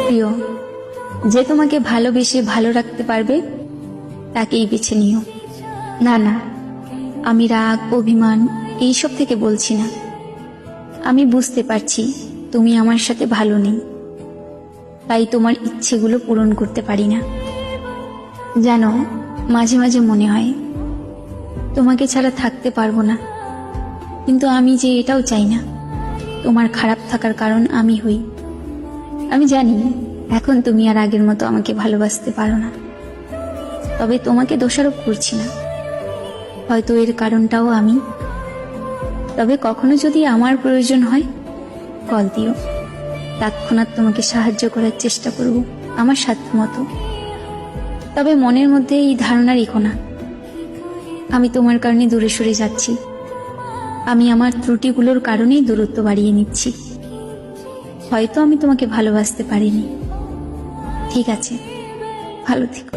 প্রিয়, যে তোমাকে ভালোবেসে ভালো রাখতে পারবে তাকেই বেছে নিও। না না, আমি রাগ অভিমান এইসব থেকে বলছি না। আমি বুঝতে পারছি তুমি আমার সাথে ভালো নেই, তাই তোমার ইচ্ছেগুলো পূরণ করতে পারি না। জানো, মাঝে মাঝে মনে হয় তোমাকে ছাড়া থাকতে পারবো না, কিন্তু আমি যে এটাও চাই না তোমার খারাপ থাকার কারণ আমি হই। আমি জানি এখন তুমি আর আগের মতো আমাকে ভালোবাসতে পারো না, তবে তোমাকে দোষারোপ করছি না, হয়তো এর কারণটাও আমি। তবে কখনো যদি আমার প্রয়োজন হয় কল দিও, তৎক্ষণাৎ তোমাকে সাহায্য করার চেষ্টা করব আমার সাধ্য মতো। তবে মনের মধ্যে এই ধারণা রেখো না আমি তোমার কারণে দূরে সরে যাচ্ছি। আমি আমার ত্রুটিগুলোর কারণেই দূরত্ব বাড়িয়ে নিচ্ছি। হয়তো আমি তোমাকে ভালোবাসতে পারিনি। ঠিক আছে, ভালো থেকো।